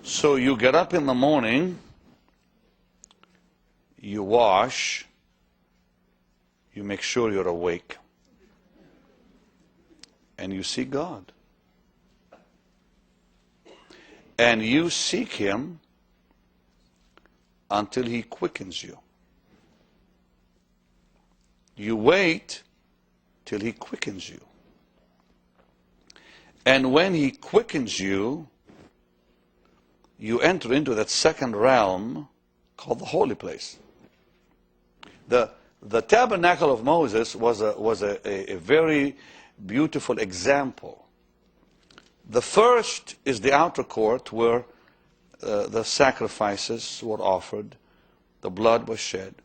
So you get up in the morning, you wash, you make sure you're awake, and you seek God. And you seek Him until He quickens you. You wait till He quickens you. And when He quickens you, you enter into that second realm called the holy place. The tabernacle of Moses was a very beautiful example. The first is the outer court where the sacrifices were offered, the blood was shed.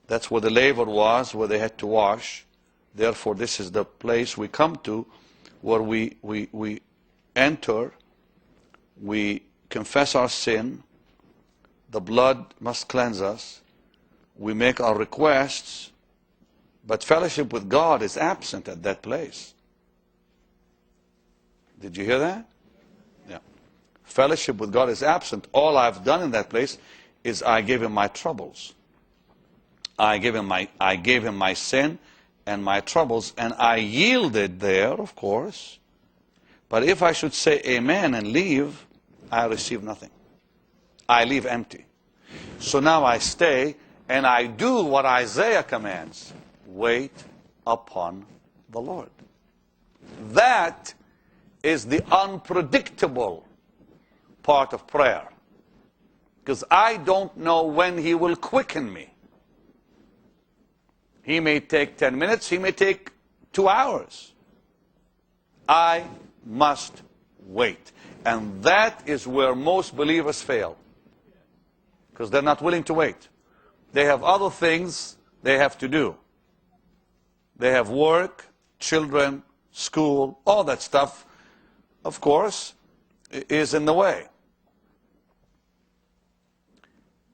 That's where the laver was, where they had to wash. Therefore, this is the place we come to where we enter, we confess our sin, the blood must cleanse us, we make our requests, but fellowship with God is absent at that place. Did you hear that? Yeah. Fellowship with God is absent. All I've done in that place is I gave Him my troubles. I gave Him my sin and my troubles, and I yielded there, of course. But if I should say amen and leave, I receive nothing. I leave empty. So now I stay and I do what Isaiah commands. Wait upon the Lord. That is the unpredictable part of prayer. Because I don't know when He will quicken me. He may take 10 minutes, He may take 2 hours. I must wait. And that is where most believers fail. Because they're not willing to wait. They have other things they have to do. They have work, children, school, all that stuff, of course, is in the way.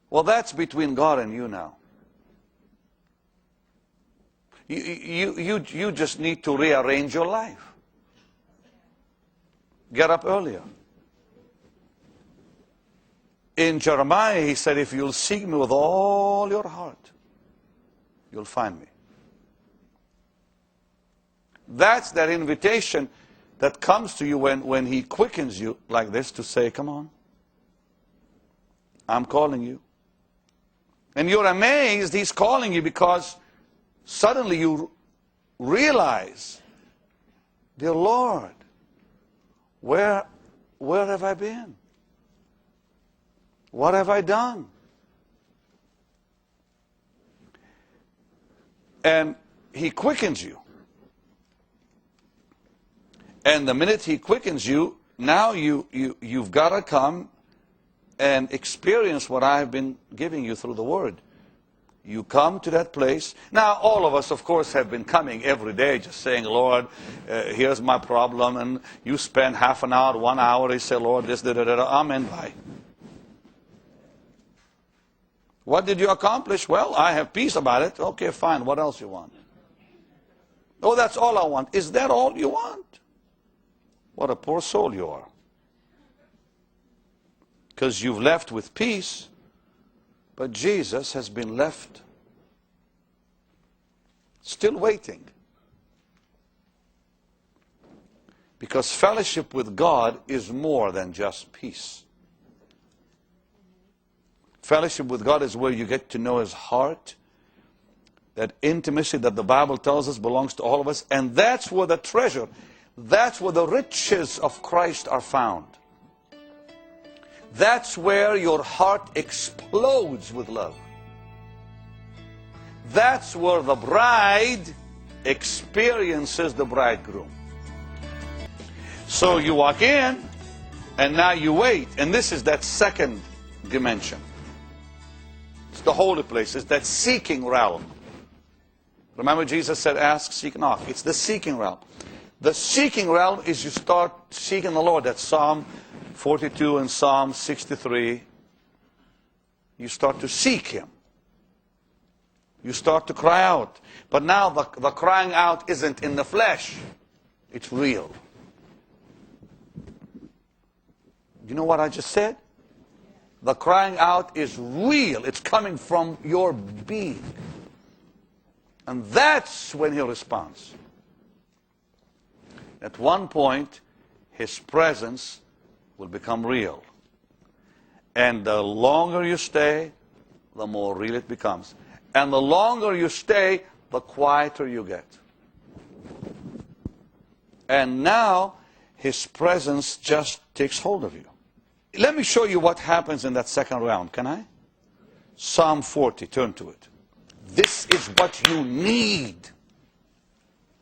Well, that's between God and you now. You just need to rearrange your life. Get up earlier. In Jeremiah, He said, if you'll seek me with all your heart, you'll find me. That's that invitation that comes to you when He quickens you like this to say, come on, I'm calling you. And you're amazed He's calling you because suddenly you realize, dear Lord, where have I been? What have I done? And He quickens you. And the minute He quickens you, now you've got to come and experience what I've been giving you through the Word. You come to that place. Now, all of us, of course, have been coming every day just saying, Lord, here's my problem. And you spend half an hour, 1 hour, you say, Lord, this, amen, bye. What did you accomplish? Well, I have peace about it. Okay, fine. What else you want? Oh, that's all I want. Is that all you want? What a poor soul you are. Because you've left with peace, but Jesus has been left still waiting. Because fellowship with God is more than just peace. Fellowship with God is where you get to know His heart. That intimacy that the Bible tells us belongs to all of us. And that's where the treasure, that's where the riches of Christ are found. That's where your heart explodes with love. That's where the bride experiences the bridegroom. So you walk in, and now you wait. And this is that second dimension. It's the holy place. It's that seeking realm. Remember Jesus said, ask, seek, knock. It's the seeking realm. The seeking realm is you start seeking the Lord. That's Psalm 42 and Psalm 63. You start to seek Him. You start to cry out. But now the crying out isn't in the flesh. It's real. You know what I just said? The crying out is real. It's coming from your being. And that's when he responds. At one point, his presence will become real. And the longer you stay, the more real it becomes. And the longer you stay, the quieter you get. And now, his presence just takes hold of you. Let me show you what happens in that second round, can I? Psalm 40, turn to it. This is what you need.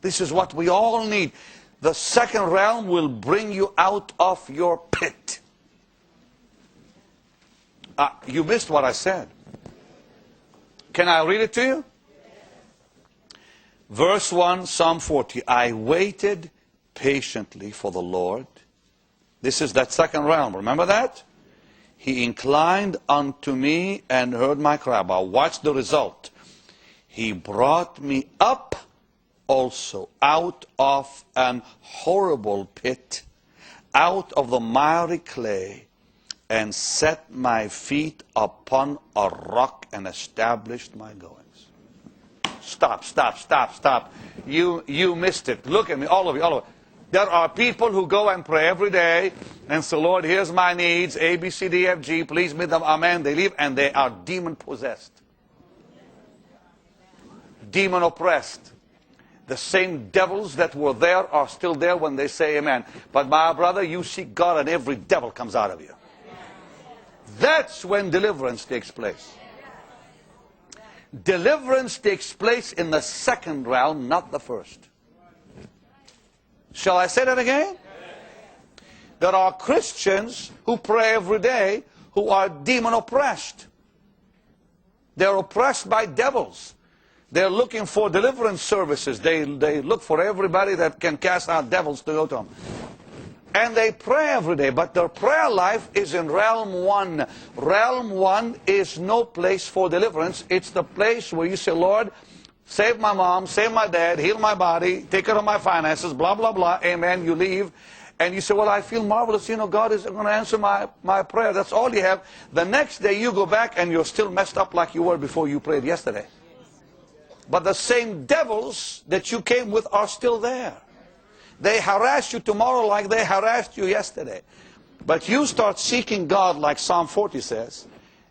This is what we all need. The second realm will bring you out of your pit. You missed what I said. Can I read it to you? Verse 1, Psalm 40. I waited patiently for the Lord. This is that second realm. Remember that? He inclined unto me and heard my cry. But watch the result. He brought me up also out of an horrible pit, out of the miry clay, and set my feet upon a rock and established my goings. Stop, stop, stop, stop. You missed it. Look at me, all of you, all of you. There are people who go and pray every day and say, Lord, here's my needs, A, B, C, D, F, G, please meet them, amen. They leave and they are demon-possessed. Demon-oppressed. The same devils that were there are still there when they say amen. But my brother, you seek God and every devil comes out of you. That's when deliverance takes place. Deliverance takes place in the second realm, not the first. Shall I say that again? There are Christians who pray every day who are demon oppressed. They're oppressed by devils. They're looking for deliverance services. They look for everybody that can cast out devils to go to them. And they pray every day, but their prayer life is in realm 1. Realm 1 is no place for deliverance. It's the place where you say, Lord, save my mom, save my dad, heal my body, take care of my finances, blah, blah, blah, amen. You leave, and you say, well, I feel marvelous. You know, God is going to answer my prayer. That's all you have. The next day you go back, and you're still messed up like you were before you prayed yesterday. But the same devils that you came with are still there. They harass you tomorrow like they harassed you yesterday. But you start seeking God like Psalm 40 says,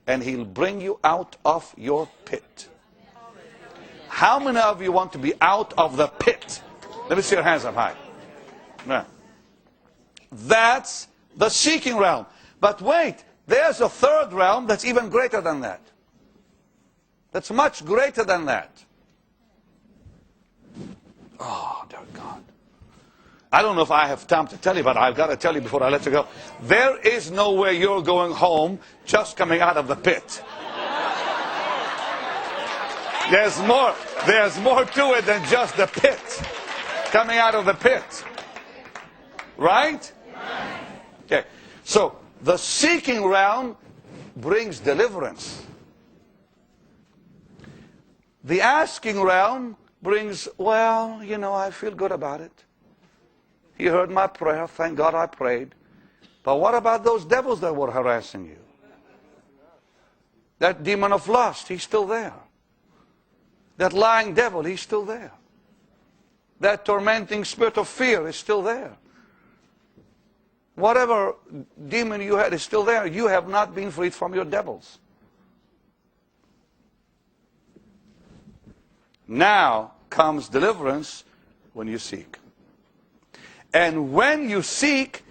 and He'll bring you out of your pit. How many of you want to be out of the pit? Let me see your hands up high. Yeah. That's the seeking realm. But wait, there's a third realm that's even greater than that. That's much greater than that. Oh, dear God. I don't know if I have time to tell you, but I've got to tell you before I let you go. There is no way you're going home just coming out of the pit. There's more to it than just the pit. Coming out of the pit. Right? Okay. So, the seeking realm brings deliverance. The asking realm brings, well, you know, I feel good about it. He heard my prayer. Thank God I prayed. But what about those devils that were harassing you? That demon of lust, he's still there. That lying devil, he's still there. That tormenting spirit of fear is still there. Whatever demon you had is still there. You have not been freed from your devils. Now comes deliverance when you seek. And when you seek,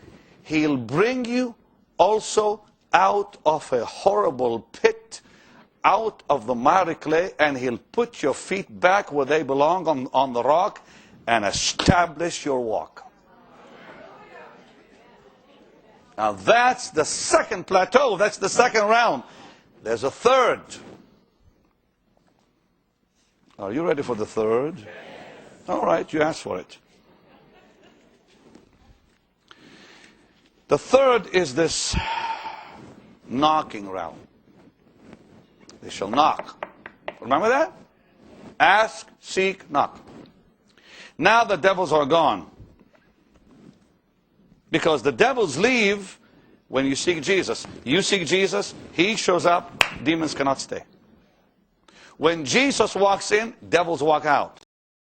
He'll bring you also out of a horrible pit, out of the miry clay, and He'll put your feet back where they belong on the rock and establish your walk. Now that's the second plateau. That's the second round. There's a third. Are you ready for the third? All right, you asked for it. The third is this knocking realm. They shall knock. Remember that? Ask, seek, knock. Now the devils are gone. Because the devils leave When you seek Jesus, He shows up, demons cannot stay. When Jesus walks in, devils walk out.